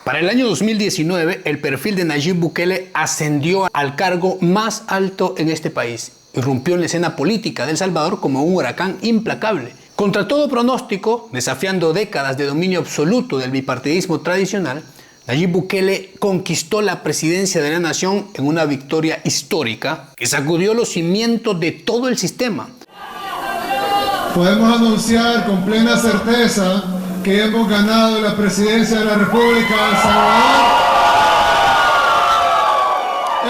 Para el año 2019, el perfil de Nayib Bukele ascendió al cargo más alto en este país. Irrumpió en la escena política de El Salvador como un huracán implacable. Contra todo pronóstico, desafiando décadas de dominio absoluto del bipartidismo tradicional, Nayib Bukele conquistó la presidencia de la nación en una victoria histórica que sacudió los cimientos de todo el sistema. Podemos anunciar con plena certeza que hemos ganado la presidencia de la República de El Salvador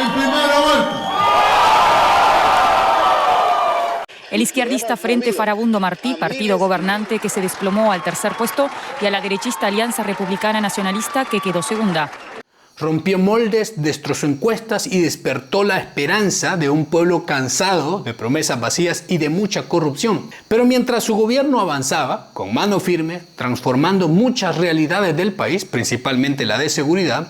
en primera vuelta. El izquierdista Frente Farabundo Martí, partido gobernante que se desplomó al tercer puesto, y a la derechista Alianza Republicana Nacionalista que quedó segunda. Rompió moldes, destrozó encuestas y despertó la esperanza de un pueblo cansado de promesas vacías y de mucha corrupción. Pero mientras su gobierno avanzaba, con mano firme, transformando muchas realidades del país, principalmente la de seguridad,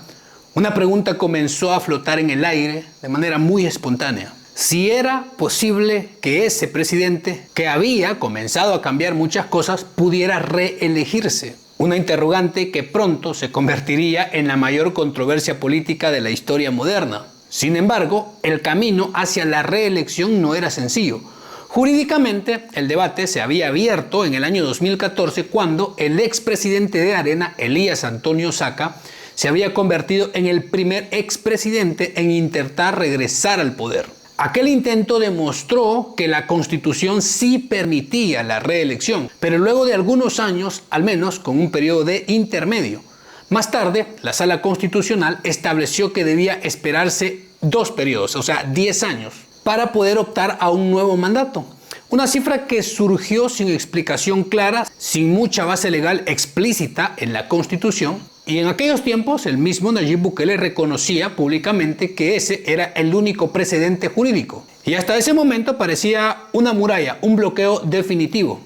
una pregunta comenzó a flotar en el aire de manera muy espontánea. Si era posible que ese presidente, que había comenzado a cambiar muchas cosas, pudiera reelegirse. Una interrogante que pronto se convertiría en la mayor controversia política de la historia moderna. Sin embargo, el camino hacia la reelección no era sencillo. Jurídicamente, el debate se había abierto en el año 2014 cuando el expresidente de Arena, Elías Antonio Saca, se había convertido en el primer expresidente en intentar regresar al poder. Aquel intento demostró que la Constitución sí permitía la reelección, pero luego de algunos años, al menos con un periodo de intermedio. Más tarde, la Sala Constitucional estableció que debía esperarse 2 periodos, o sea, 10 años, para poder optar a un nuevo mandato. Una cifra que surgió sin explicación clara, sin mucha base legal explícita en la Constitución. Y en aquellos tiempos, el mismo Nayib Bukele reconocía públicamente que ese era el único precedente jurídico. Y hasta ese momento parecía una muralla, un bloqueo definitivo.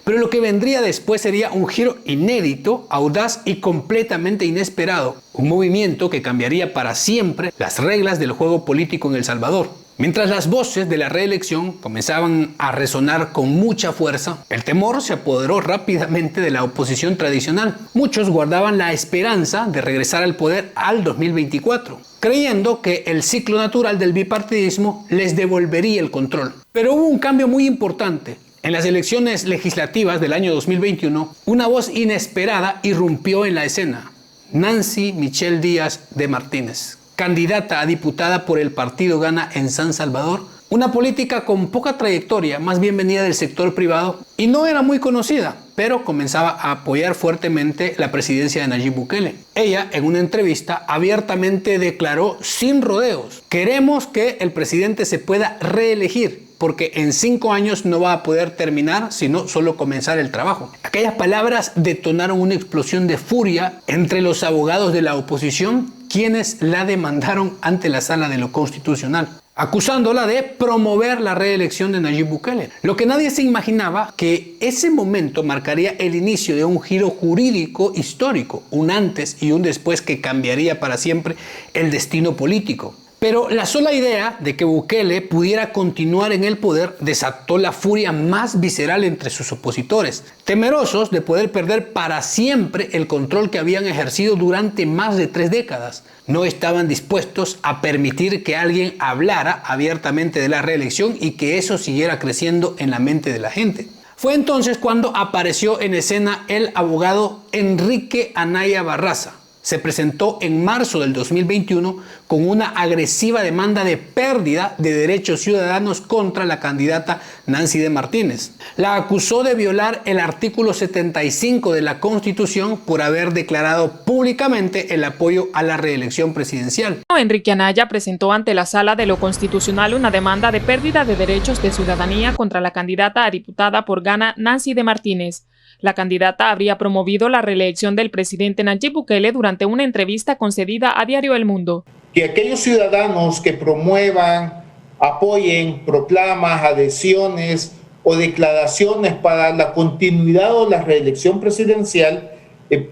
Pero lo que vendría después sería un giro inédito, audaz y completamente inesperado. Un movimiento que cambiaría para siempre las reglas del juego político en El Salvador. Mientras las voces de la reelección comenzaban a resonar con mucha fuerza, el temor se apoderó rápidamente de la oposición tradicional. Muchos guardaban la esperanza de regresar al poder al 2024, creyendo que el ciclo natural del bipartidismo les devolvería el control. Pero hubo un cambio muy importante. En las elecciones legislativas del año 2021, una voz inesperada irrumpió en la escena: Nancy Michelle Díaz de Martínez, candidata a diputada por el partido Gana en San Salvador, una política con poca trayectoria, más bien venida del sector privado y no era muy conocida, pero comenzaba a apoyar fuertemente la presidencia de Nayib Bukele. Ella, en una entrevista, abiertamente declaró sin rodeos: queremos que el presidente se pueda reelegir, porque en 5 años no va a poder terminar, sino solo comenzar el trabajo. Aquellas palabras detonaron una explosión de furia entre los abogados de la oposición, quienes la demandaron ante la Sala de lo Constitucional, acusándola de promover la reelección de Nayib Bukele. Lo que nadie se imaginaba, que ese momento marcaría el inicio de un giro jurídico histórico, un antes y un después que cambiaría para siempre el destino político. Pero la sola idea de que Bukele pudiera continuar en el poder desató la furia más visceral entre sus opositores, temerosos de poder perder para siempre el control que habían ejercido durante más de 3 décadas. No estaban dispuestos a permitir que alguien hablara abiertamente de la reelección y que eso siguiera creciendo en la mente de la gente. Fue entonces cuando apareció en escena el abogado Enrique Anaya Barraza. Se presentó en marzo del 2021 con una agresiva demanda de pérdida de derechos ciudadanos contra la candidata Nancy de Martínez. La acusó de violar el artículo 75 de la Constitución por haber declarado públicamente el apoyo a la reelección presidencial. Enrique Anaya presentó ante la Sala de lo Constitucional una demanda de pérdida de derechos de ciudadanía contra la candidata a diputada por Gana Nancy de Martínez. La candidata habría promovido la reelección del presidente Nayib Bukele durante una entrevista concedida a Diario El Mundo. Que aquellos ciudadanos que promuevan, apoyen proclamas, adhesiones o declaraciones para la continuidad o la reelección presidencial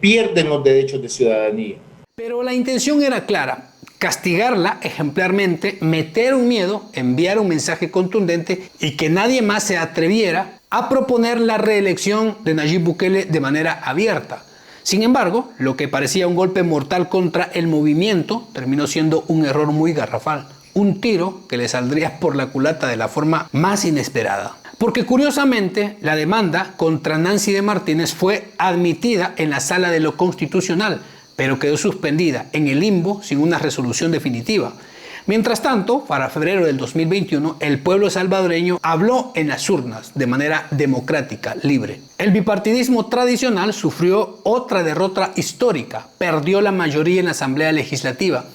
pierden los derechos de ciudadanía. Pero la intención era clara: castigarla ejemplarmente, meter un miedo, enviar un mensaje contundente y que nadie más se atreviera a proponer la reelección de Nayib Bukele de manera abierta. Sin embargo, lo que parecía un golpe mortal contra el movimiento terminó siendo un error muy garrafal. Un tiro que le saldría por la culata de la forma más inesperada. Porque curiosamente, la demanda contra Nancy de Martínez fue admitida en la Sala de lo Constitucional, pero quedó suspendida en el limbo sin una resolución definitiva. Mientras tanto, para febrero del 2021, el pueblo salvadoreño habló en las urnas de manera democrática, libre. El bipartidismo tradicional sufrió otra derrota histórica, perdió la mayoría en la Asamblea Legislativa.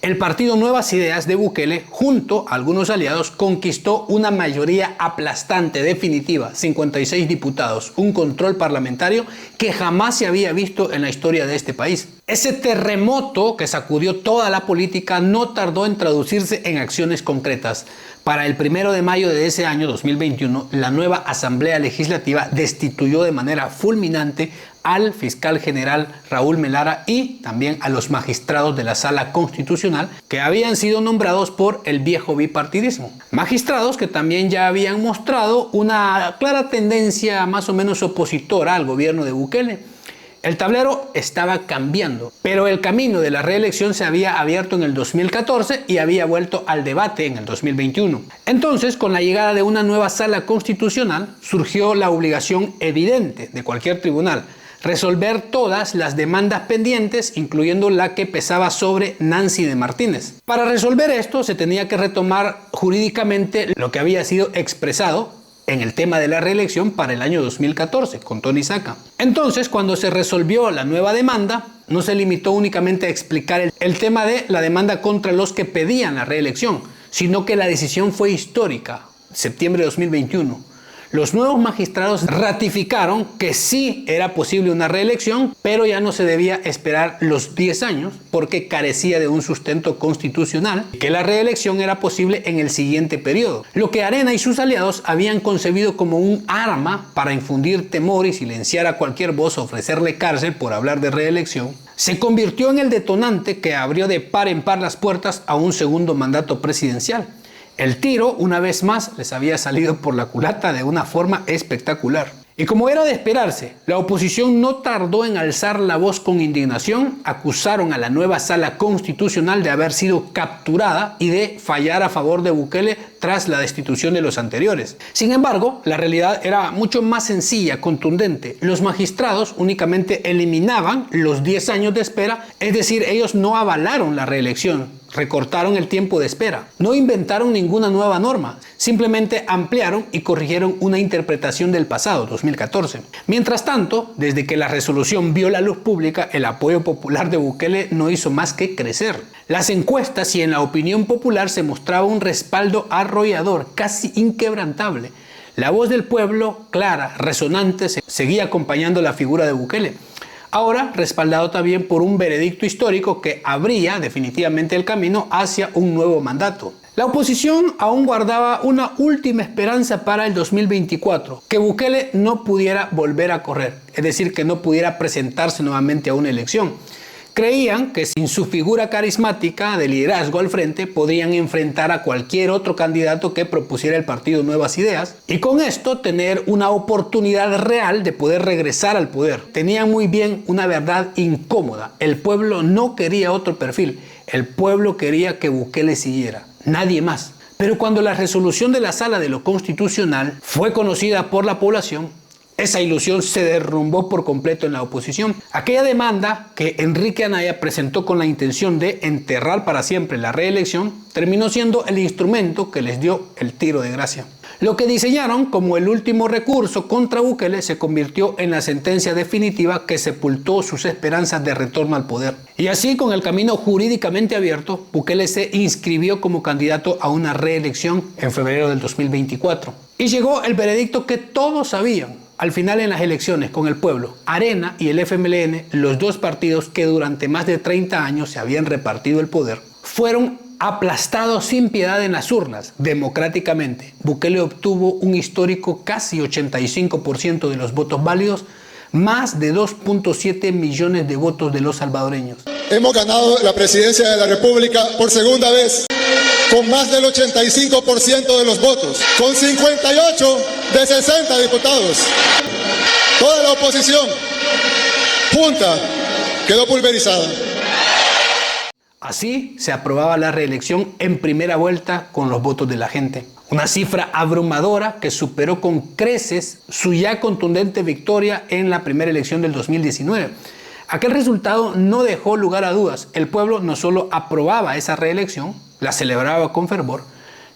El partido Nuevas Ideas de Bukele, junto a algunos aliados, conquistó una mayoría aplastante, definitiva, 56 diputados, un control parlamentario que jamás se había visto en la historia de este país. Ese terremoto que sacudió toda la política no tardó en traducirse en acciones concretas. Para el 1 de mayo de ese año 2021, la nueva Asamblea Legislativa destituyó de manera fulminante al fiscal general Raúl Melara y también a los magistrados de la Sala Constitucional que habían sido nombrados por el viejo bipartidismo. Magistrados que también ya habían mostrado una clara tendencia más o menos opositora al gobierno de Bukele. El tablero estaba cambiando, pero el camino de la reelección se había abierto en el 2014 y había vuelto al debate en el 2021. Entonces, con la llegada de una nueva Sala Constitucional, surgió la obligación evidente de cualquier tribunal: resolver todas las demandas pendientes, incluyendo la que pesaba sobre Nancy de Martínez. Para resolver esto, se tenía que retomar jurídicamente lo que había sido expresado en el tema de la reelección para el año 2014 con Tony Saca. Entonces, cuando se resolvió la nueva demanda, no se limitó únicamente a explicar el tema de la demanda contra los que pedían la reelección, sino que la decisión fue histórica, septiembre de 2021. Los nuevos magistrados ratificaron que sí era posible una reelección, pero ya no se debía esperar los 10 años porque carecía de un sustento constitucional, que la reelección era posible en el siguiente periodo. Lo que Arena y sus aliados habían concebido como un arma para infundir temor y silenciar a cualquier voz o ofrecerle cárcel por hablar de reelección, se convirtió en el detonante que abrió de par en par las puertas a un segundo mandato presidencial. El tiro, una vez más, les había salido por la culata de una forma espectacular. Y como era de esperarse, la oposición no tardó en alzar la voz con indignación. Acusaron a la nueva Sala Constitucional de haber sido capturada y de fallar a favor de Bukele tras la destitución de los anteriores. Sin embargo, la realidad era mucho más sencilla, contundente. Los magistrados únicamente eliminaban los 10 años de espera, es decir, ellos no avalaron la reelección. Recortaron el tiempo de espera. No inventaron ninguna nueva norma. Simplemente ampliaron y corrigieron una interpretación del pasado, 2014. Mientras tanto, desde que la resolución vio la luz pública, el apoyo popular de Bukele no hizo más que crecer. Las encuestas y en la opinión popular se mostraba un respaldo arrollador, casi inquebrantable. La voz del pueblo, clara, resonante, seguía acompañando la figura de Bukele. Ahora respaldado también por un veredicto histórico que abría definitivamente el camino hacia un nuevo mandato. La oposición aún guardaba una última esperanza para el 2024, que Bukele no pudiera volver a correr, es decir, que no pudiera presentarse nuevamente a una elección. Creían que sin su figura carismática de liderazgo al frente podrían enfrentar a cualquier otro candidato que propusiera el partido Nuevas Ideas y con esto tener una oportunidad real de poder regresar al poder. Tenían muy bien una verdad incómoda: el pueblo no quería otro perfil, el pueblo quería que Bukele siguiera, nadie más. Pero cuando la resolución de la Sala de lo Constitucional fue conocida por la población, esa ilusión se derrumbó por completo en la oposición. Aquella demanda que Enrique Anaya presentó con la intención de enterrar para siempre la reelección terminó siendo el instrumento que les dio el tiro de gracia. Lo que diseñaron como el último recurso contra Bukele se convirtió en la sentencia definitiva que sepultó sus esperanzas de retorno al poder. Y así, con el camino jurídicamente abierto, Bukele se inscribió como candidato a una reelección en febrero del 2024. Y llegó el veredicto que todos sabían. Al final, en las elecciones con el pueblo, Arena y el FMLN, los dos partidos que durante más de 30 años se habían repartido el poder, fueron aplastados sin piedad en las urnas, democráticamente. Bukele obtuvo un histórico casi 85% de los votos válidos, más de 2.7 millones de votos de los salvadoreños. Hemos ganado la presidencia de la República por segunda vez, con más del 85% de los votos, con 58 de 60 diputados. Toda la oposición Junta quedó pulverizada. Así se aprobaba la reelección en primera vuelta con los votos de la gente. Una cifra abrumadora que superó con creces su ya contundente victoria en la primera elección del 2019. Aquel resultado no dejó lugar a dudas. El pueblo no solo aprobaba esa reelección, la celebraba con fervor.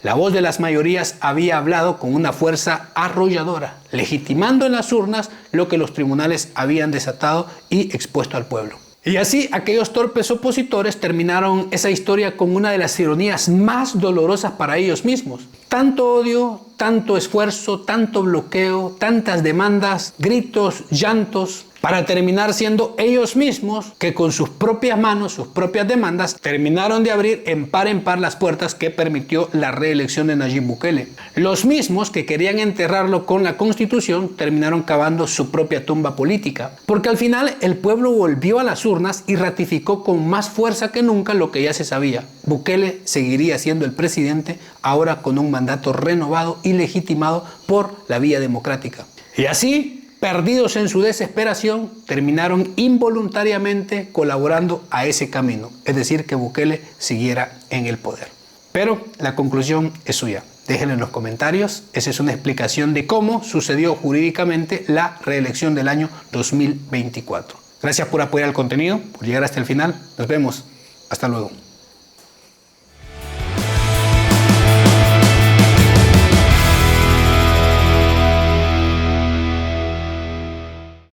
La voz de las mayorías había hablado con una fuerza arrolladora, legitimando en las urnas lo que los tribunales habían desatado y expuesto al pueblo. Y así aquellos torpes opositores terminaron esa historia con una de las ironías más dolorosas para ellos mismos. Tanto odio, tanto esfuerzo, tanto bloqueo, tantas demandas, gritos, llantos, para terminar siendo ellos mismos que con sus propias manos, sus propias demandas, terminaron de abrir en par las puertas que permitió la reelección de Nayib Bukele. Los mismos que querían enterrarlo con la Constitución terminaron cavando su propia tumba política, porque al final el pueblo volvió a las urnas y ratificó con más fuerza que nunca lo que ya se sabía. Bukele seguiría siendo el presidente, ahora con un mandato renovado y legitimado por la vía democrática. Y así, perdidos en su desesperación, terminaron involuntariamente colaborando a ese camino, es decir, que Bukele siguiera en el poder. Pero la conclusión es suya. Déjenlo en los comentarios. Esa es una explicación de cómo sucedió jurídicamente la reelección del año 2024. Gracias por apoyar el contenido, por llegar hasta el final. Nos vemos. Hasta luego.